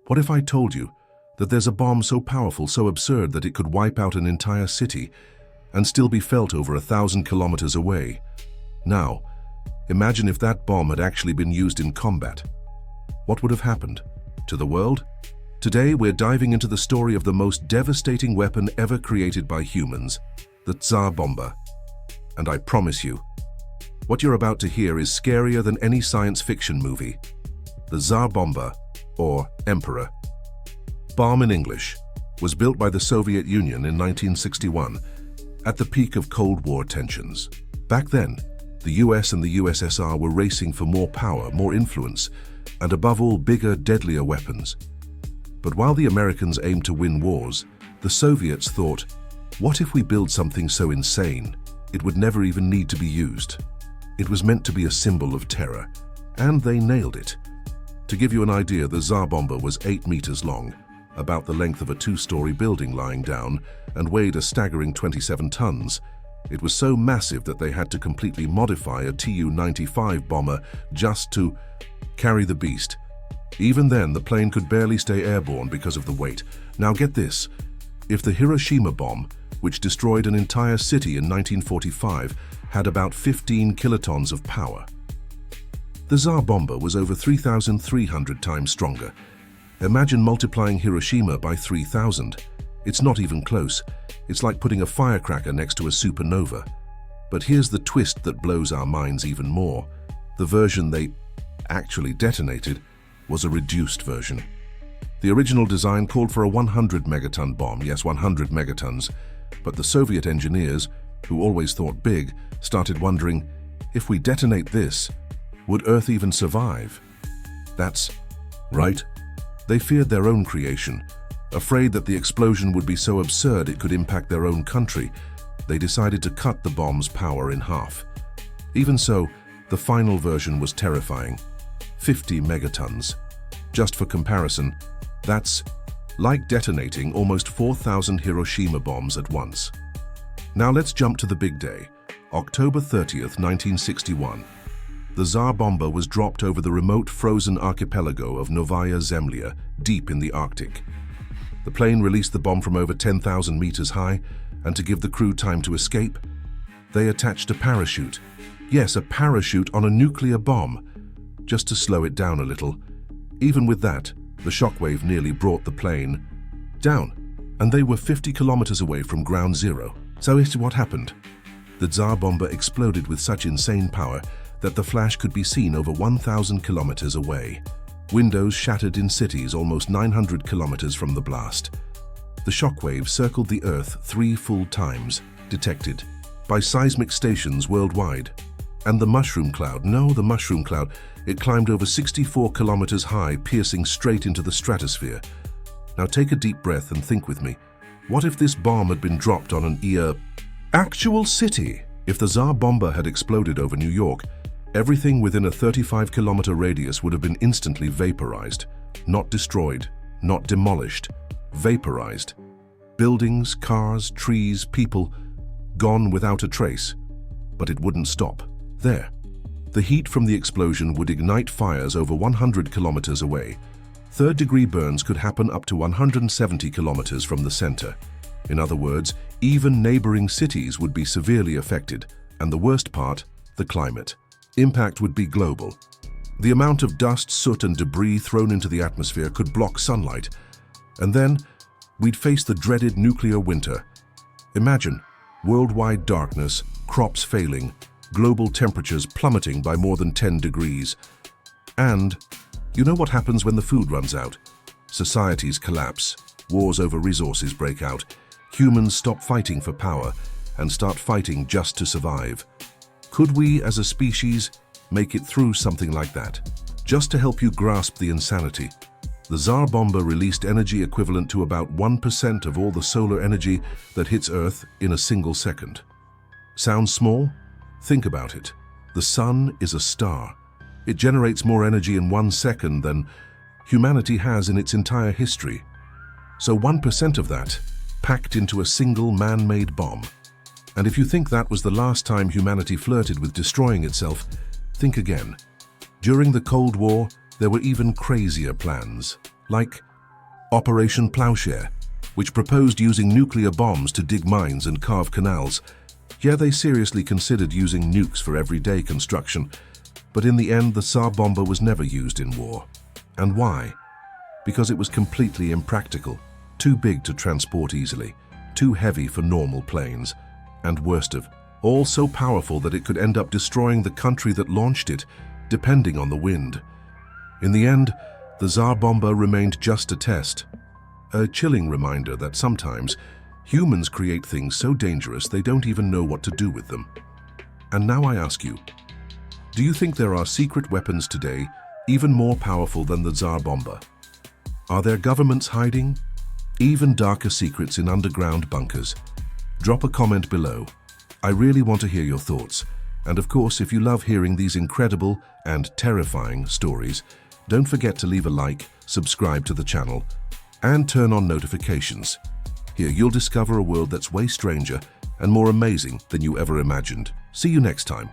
What if I told you that there's a bomb so powerful, so absurd that it could wipe out an entire city and still be felt over 1,000 kilometers away? Now, imagine if that bomb had actually been used in combat. What would have happened to the world? Today, we're diving into the story of the most devastating weapon ever created by humans, the Tsar Bomba. And I promise you, what you're about to hear is scarier than any science fiction movie. The Tsar Bomba, or Emperor bomb in English, was built by the Soviet Union in 1961 at the peak of Cold War tensions. Back then, the US and the USSR were racing for more power, more influence, and above all, bigger, deadlier weapons. But while the Americans aimed to win wars, the Soviets thought, what if we build something so insane it would never even need to be used? It was meant to be a symbol of terror, and they nailed it. To give you an idea, the Tsar Bomba was 8 meters long, about the length of a 2-story building lying down, and weighed a staggering 27 tons. It was so massive that they had to completely modify a Tu-95 bomber just to carry the beast. Even then, the plane could barely stay airborne because of the weight. Now get this, if the Hiroshima bomb, which destroyed an entire city in 1945, had about 15 kilotons of power, the Tsar Bomba was over 3,300 times stronger. Imagine multiplying Hiroshima by 3,000. It's not even close. It's like putting a firecracker next to a supernova. But here's the twist that blows our minds even more. The version they actually detonated was a reduced version. The original design called for a 100 megaton bomb, yes, 100 megatons, but the Soviet engineers, who always thought big, started wondering, if we detonate this, would Earth even survive? That's right. They feared their own creation. Afraid that the explosion would be so absurd it could impact their own country, they decided to cut the bomb's power in half. Even so, the final version was terrifying. 50 megatons. Just for comparison, that's like detonating almost 4,000 Hiroshima bombs at once. Now let's jump to the big day, October 30th, 1961. The Tsar Bomba was dropped over the remote frozen archipelago of Novaya Zemlya, deep in the Arctic. The plane released the bomb from over 10,000 meters high, and to give the crew time to escape, they attached a parachute. Yes, a parachute on a nuclear bomb, just to slow it down a little. Even with that, the shockwave nearly brought the plane down, and they were 50 kilometers away from ground zero. So here's what happened. The Tsar Bomba exploded with such insane power that the flash could be seen over 1,000 kilometers away. Windows shattered in cities almost 900 kilometers from the blast. The shockwave circled the Earth 3 full times, detected by seismic stations worldwide. And the mushroom cloud, it climbed over 64 kilometers high, piercing straight into the stratosphere. Now take a deep breath and think with me. What if this bomb had been dropped on an actual city? If the Tsar Bomba had exploded over New York, everything within a 35-kilometer radius would have been instantly vaporized. Not destroyed, not demolished, vaporized. Buildings, cars, trees, people, gone without a trace. But it wouldn't stop there. The heat from the explosion would ignite fires over 100 kilometers away. Third-degree burns could happen up to 170 kilometers from the center. In other words, even neighboring cities would be severely affected, and the worst part, the climate. Impact would be global. The amount of dust, soot, and debris thrown into the atmosphere could block sunlight. And then, we'd face the dreaded nuclear winter. Imagine worldwide darkness, crops failing, global temperatures plummeting by more than 10 degrees. And you know what happens when the food runs out? Societies collapse, wars over resources break out, humans stop fighting for power and start fighting just to survive. Could we, as a species, make it through something like that? Just to help you grasp the insanity, the Tsar Bomba released energy equivalent to about 1% of all the solar energy that hits Earth in a single second. Sounds small? Think about it. The sun is a star. It generates more energy in 1 second than humanity has in its entire history. So 1% of that, packed into a single man-made bomb. And if you think that was the last time humanity flirted with destroying itself, think again. During the Cold War, there were even crazier plans, like Operation Plowshare, which proposed using nuclear bombs to dig mines and carve canals. Yeah, they seriously considered using nukes for everyday construction, but in the end, the Tsar Bomba was never used in war. And why? Because it was completely impractical, too big to transport easily, too heavy for normal planes, and worst of all, so powerful that it could end up destroying the country that launched it, depending on the wind. In the end, the Tsar Bomba remained just a test, a chilling reminder that sometimes humans create things so dangerous they don't even know what to do with them. And now I ask you, do you think there are secret weapons today even more powerful than the Tsar Bomba? Are there governments hiding even darker secrets in underground bunkers? Drop a comment below. I really want to hear your thoughts. And of course, if you love hearing these incredible and terrifying stories, don't forget to leave a like, subscribe to the channel, and turn on notifications. Here you'll discover a world that's way stranger and more amazing than you ever imagined. See you next time.